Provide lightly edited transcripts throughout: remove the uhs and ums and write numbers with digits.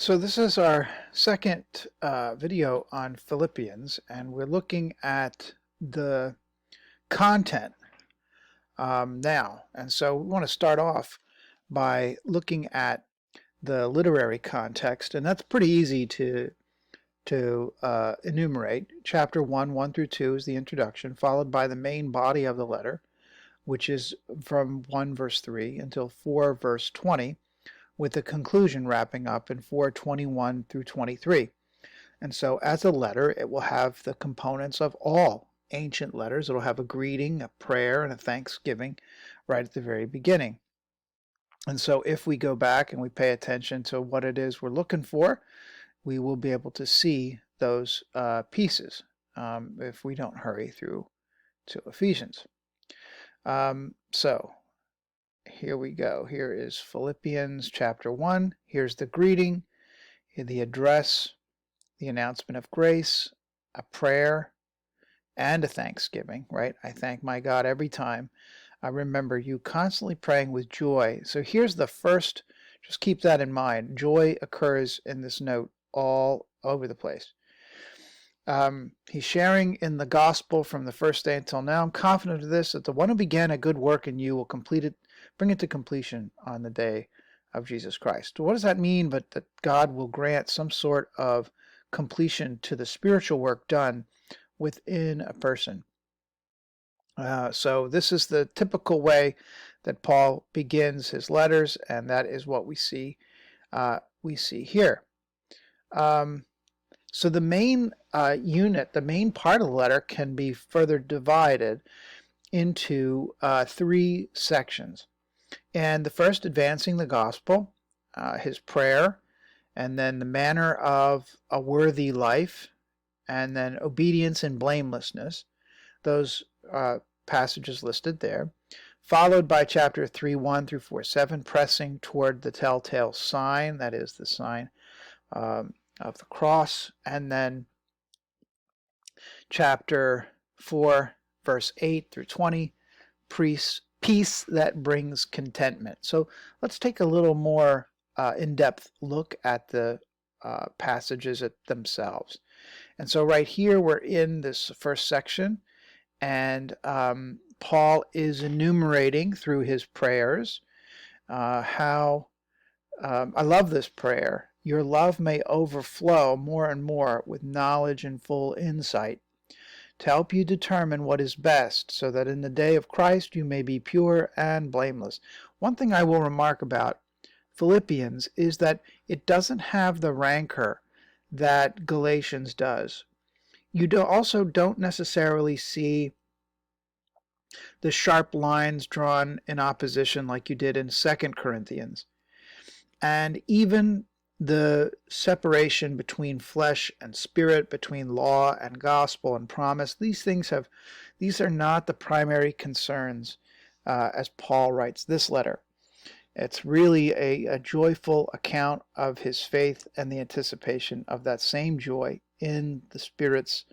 So this is our second video on Philippians, and we're looking at the content now. And so we want to start off by looking at the literary context, and that's pretty easy to enumerate. Chapter 1, 1 through 2 is the introduction, followed by the main body of the letter, which is from 1 verse 3 until 4 verse 20, with the conclusion wrapping up in 4:21 through 23. And so as a letter, it will have the components of all ancient letters. It'll have a greeting, a prayer, and a thanksgiving right at the very beginning. And so if we go back and we pay attention to what it is we're looking for, we will be able to see those pieces if we don't hurry through to Ephesians. So here we go. Here is Philippians chapter 1. Here's the greeting, the address, the announcement of grace, a prayer, and a thanksgiving, right? I thank my God every time I remember you, constantly praying with joy. So here's the first, just keep that in mind. Joy occurs in this note all over the place. He's sharing in the gospel from the first day until now. I'm confident of this, that the one who began a good work in you will complete it, bring it to completion on the day of Jesus Christ. What does that mean? But that God will grant some sort of completion to the spiritual work done within a person. So this is the typical way that Paul begins his letters, and that is what we see here. So the main unit, the main part of the letter can be further divided into three sections. And the first, advancing the gospel, his prayer, and then the manner of a worthy life, and then obedience and blamelessness. Those passages listed there. Followed by chapter 3:1 through 4:7, pressing toward the telltale sign, that is the sign of the cross. And then chapter 4, verse 8 through 20, peace that brings contentment. So let's take a little more in-depth look at the passages themselves. And so right here we're in this first section, and Paul is enumerating through his prayers how I love this prayer. Your love may overflow more and more with knowledge and full insight, to help you determine what is best, so that in the day of Christ you may be pure and blameless. One thing I will remark about Philippians is that it doesn't have the rancor that Galatians does. You also don't necessarily see the sharp lines drawn in opposition like you did in 2 Corinthians. And even the separation between flesh and spirit, between law and gospel and promise, these are not the primary concerns as Paul writes this letter. It's really a joyful account of his faith and the anticipation of that same joy in the spirits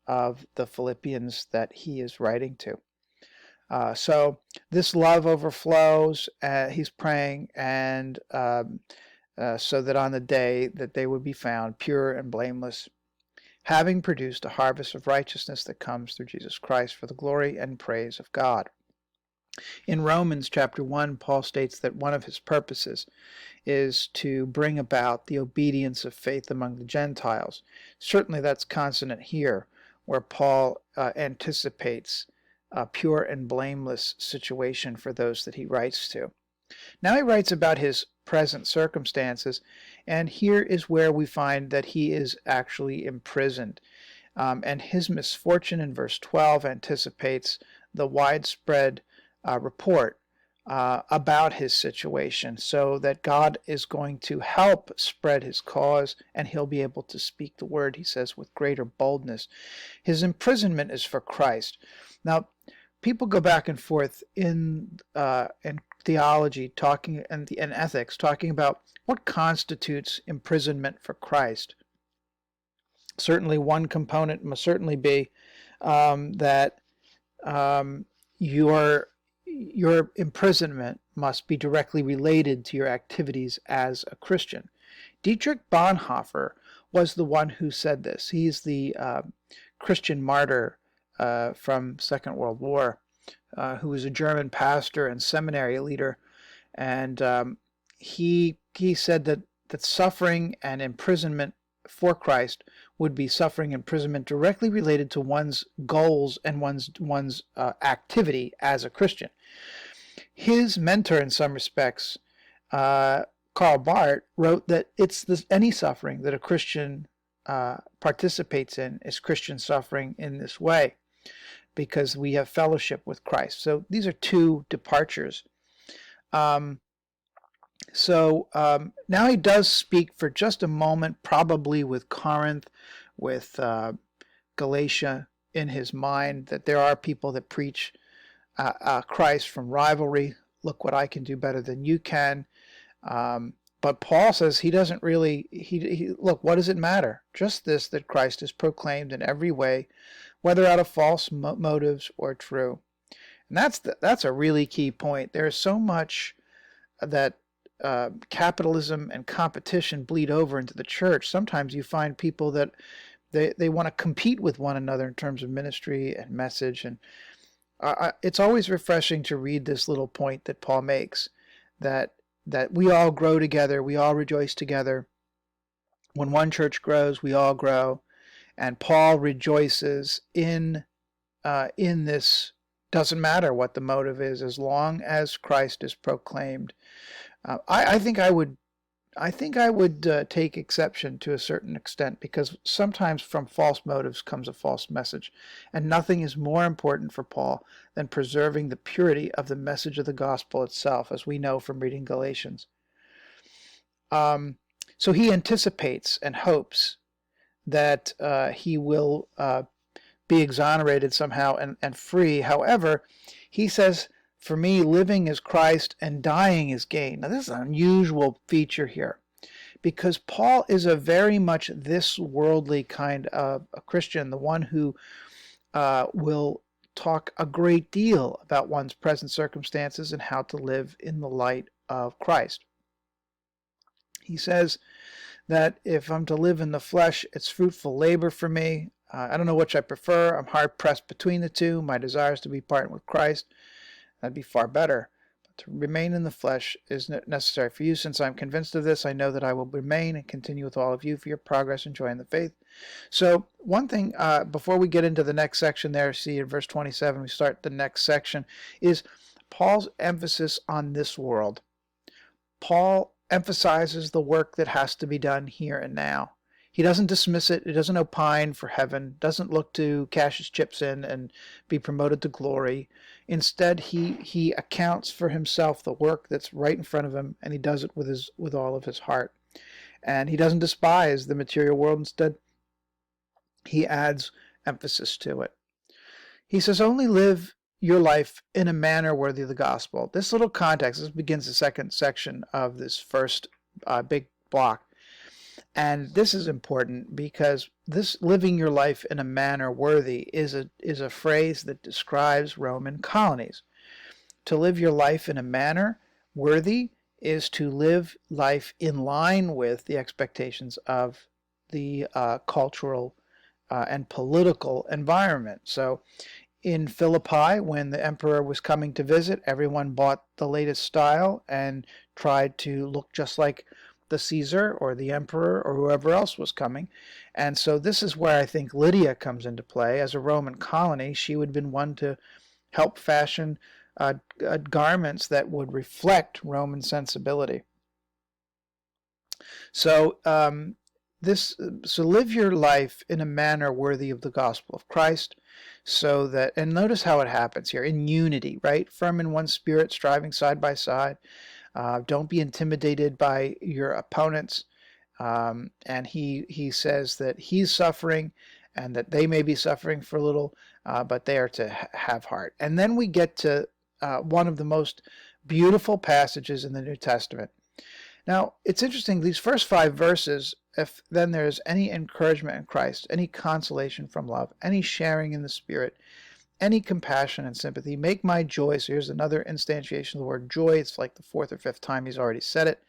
of the Philippians that he is writing to. So this love overflows, he's praying, and so that on the day that they would be found pure and blameless, having produced a harvest of righteousness that comes through Jesus Christ for the glory and praise of God. In Romans chapter 1, Paul states that one of his purposes is to bring about the obedience of faith among the Gentiles. Certainly that's consonant here, where Paul anticipates a pure and blameless situation for those that he writes to. Now he writes about his present circumstances, and here is where we find that he is actually imprisoned. And his misfortune in verse 12 anticipates the widespread report about his situation, so that God is going to help spread his cause, and he'll be able to speak the word, he says, with greater boldness. His imprisonment is for Christ. Now, people go back and forth in theology, and ethics, talking about what constitutes imprisonment for Christ. Certainly, one component must certainly be that your imprisonment must be directly related to your activities as a Christian. Dietrich Bonhoeffer was the one who said this. He's the Christian martyr from Second World War, who was a German pastor and seminary leader, and he said that suffering and imprisonment for Christ would be suffering and imprisonment directly related to one's goals and one's activity as a Christian. His mentor, in some respects, Karl Barth, wrote that it's any suffering that a Christian participates in is Christian suffering in this way, because we have fellowship with Christ. So these are two departures. Now he does speak for just a moment, probably with Corinth, with Galatia in his mind, that there are people that preach Christ from rivalry. Look what I can do better than you can. But Paul says he doesn't really, look, what does it matter? Just this, that Christ is proclaimed in every way, whether out of false motives or true. And that's a really key point. There is so much that capitalism and competition bleed over into the church. Sometimes you find people that they want to compete with one another in terms of ministry and message. And it's always refreshing to read this little point that Paul makes, that we all grow together, we all rejoice together. When one church grows, we all grow. And Paul rejoices in this. Doesn't matter what the motive is, as long as Christ is proclaimed. I think I would take exception to a certain extent, because sometimes from false motives comes a false message, and nothing is more important for Paul than preserving the purity of the message of the gospel itself, as we know from reading Galatians. So he anticipates and hopes that he will be exonerated somehow and free. However, he says, for me, living is Christ and dying is gain. Now, this is an unusual feature here, because Paul is a very much this worldly kind of a Christian, the one who will talk a great deal about one's present circumstances and how to live in the light of Christ. He says that if I'm to live in the flesh, it's fruitful labor for me. I don't know which I prefer. I'm hard pressed between the two. My desire is to be partnered with Christ. That'd be far better. But to remain in the flesh is necessary for you. Since I'm convinced of this, I know that I will remain and continue with all of you for your progress and joy in the faith. So one thing, before we get into the next section there, see in verse 27, we start the next section, is Paul's emphasis on this world. Paul emphasizes the work that has to be done here and now. He doesn't dismiss it. He doesn't opine for heaven, doesn't look to cash his chips in and be promoted to glory. Instead, he accounts for himself the work that's right in front of him, and he does it with all of his heart. And he doesn't despise the material world. Instead, he adds emphasis to it. He says, only live your life in a manner worthy of the gospel. This little context, this begins the second section of this first big block. And this is important, because this living your life in a manner worthy is a phrase that describes Roman colonies. To live your life in a manner worthy is to live life in line with the expectations of the cultural and political environment. So in Philippi, when the emperor was coming to visit, everyone bought the latest style and tried to look just like the Caesar or the emperor or whoever else was coming. And so this is where I think Lydia comes into play. As a Roman colony, she would have been one to help fashion garments that would reflect Roman sensibility. So live your life in a manner worthy of the gospel of Christ, so that, and notice how it happens here, in unity, right? Firm in one spirit, striving side by side. Don't be intimidated by your opponents. And he says that he's suffering and that they may be suffering for a little, but they are to have heart. And then we get to one of the most beautiful passages in the New Testament. Now, it's interesting, these first 5 verses, if then there is any encouragement in Christ, any consolation from love, any sharing in the Spirit, any compassion and sympathy, make my joy. So here's another instantiation of the word joy. It's like the 4th or 5th time he's already said it.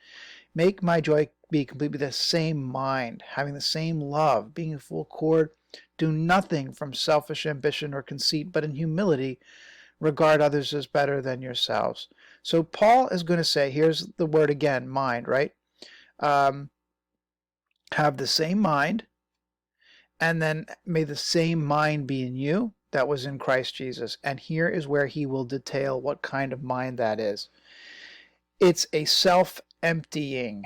Make my joy be complete with the same mind, having the same love, being in full accord. Do nothing from selfish ambition or conceit, but in humility regard others as better than yourselves. So Paul is going to say, here's the word again, mind, right? Have the same mind, and then may the same mind be in you that was in Christ Jesus. And here is where he will detail what kind of mind that is. It's a self-emptying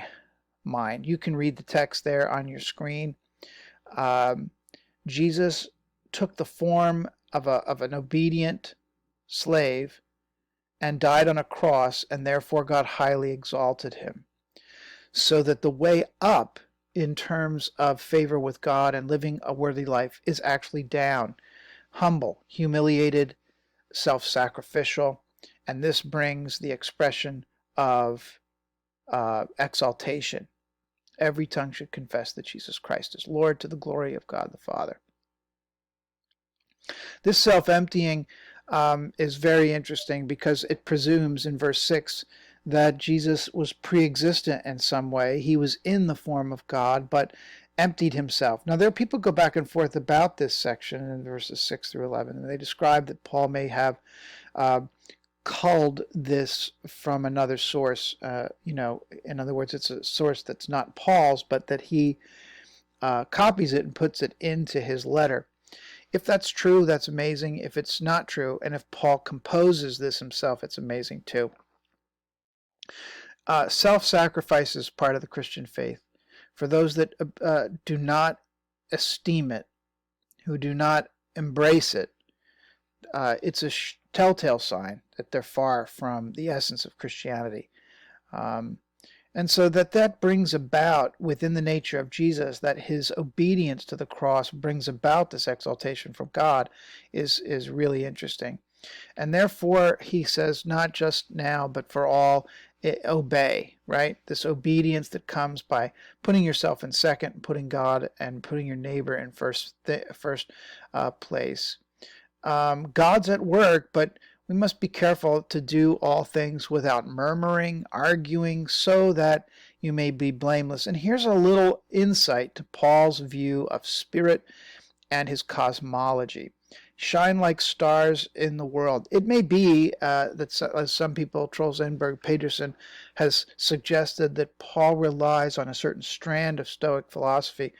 mind. You can read the text there on your screen. Jesus took the form of an obedient slave and died on a cross, and therefore God highly exalted him, so that the way up in terms of favor with God and living a worthy life is actually down, humble, humiliated, self-sacrificial, and this brings the expression of exaltation. Every tongue should confess that Jesus Christ is Lord, to the glory of God the Father. This self-emptying is very interesting because it presumes in verse 6 that Jesus was pre-existent in some way. He was in the form of God, but emptied himself. Now, there are people who go back and forth about this section in verses 6 through 11, and they describe that Paul may have culled this from another source. In other words, it's a source that's not Paul's, but that he copies it and puts it into his letter. If that's true, that's amazing. If it's not true, and if Paul composes this himself, it's amazing too. Self-sacrifice is part of the Christian faith. For those that do not esteem it, who do not embrace it, it's a telltale sign that they're far from the essence of Christianity. And so that brings about within the nature of Jesus, that his obedience to the cross brings about this exaltation from God is really interesting. And therefore, he says, not just now, but for all, obey, right? This obedience that comes by putting yourself in second, putting God and putting your neighbor in first place. God's at work, but we must be careful to do all things without murmuring, arguing, so that you may be blameless. And here's a little insight to Paul's view of spirit and his cosmology. Shine like stars in the world. It may be that, as some people, Troels Enberg Peterson, has suggested that Paul relies on a certain strand of Stoic philosophy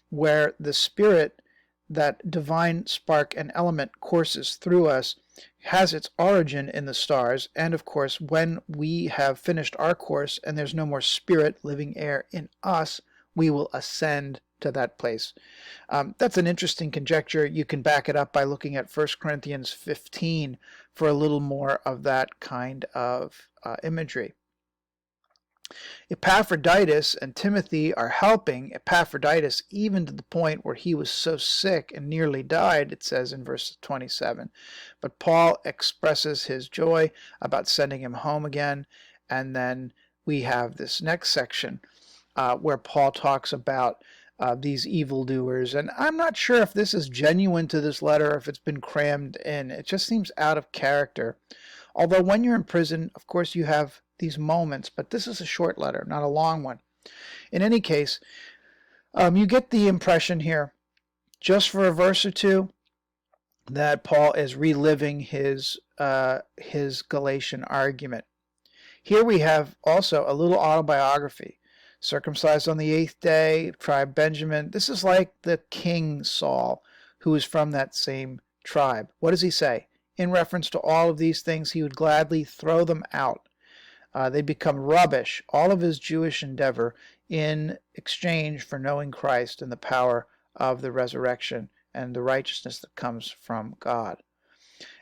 where the spirit, that divine spark and element, courses through us, has its origin in the stars, and of course when we have finished our course and there's no more spirit, living air in us, we will ascend to that place. That's an interesting conjecture. You can back it up by looking at 1 Corinthians 15 for a little more of that kind of imagery. Epaphroditus and Timothy are helping Epaphroditus even to the point where he was so sick and nearly died, it says in verse 27. But Paul expresses his joy about sending him home again, and then we have this next section where Paul talks about these evildoers. And I'm not sure if this is genuine to this letter or if it's been crammed in. It just seems out of character. Although when you're in prison, of course, you have these moments, but this is a short letter, not a long one. In any case, you get the impression here, just for a verse or two, that Paul is reliving his Galatian argument. Here we have also a little autobiography. Circumcised on the 8th day, tribe Benjamin. This is like the King Saul, who is from that same tribe. What does he say? In reference to all of these things, he would gladly throw them out. They become rubbish, all of his Jewish endeavor, in exchange for knowing Christ and the power of the resurrection and the righteousness that comes from God.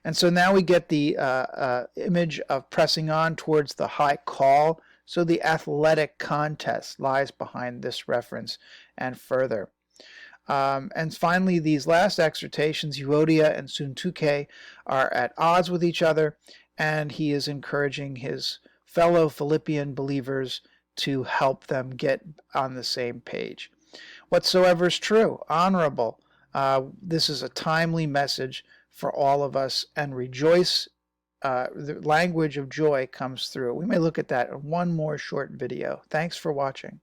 And so now we get the image of pressing on towards the high call. So the athletic contest lies behind this reference and further. And finally, these last exhortations, Euodia and Syntyche, are at odds with each other, and he is encouraging his fellow Philippian believers to help them get on the same page. Whatsoever is true, honorable. This is a timely message for all of us, and rejoice the language of joy comes through. We may look at that in one more short video. Thanks for watching.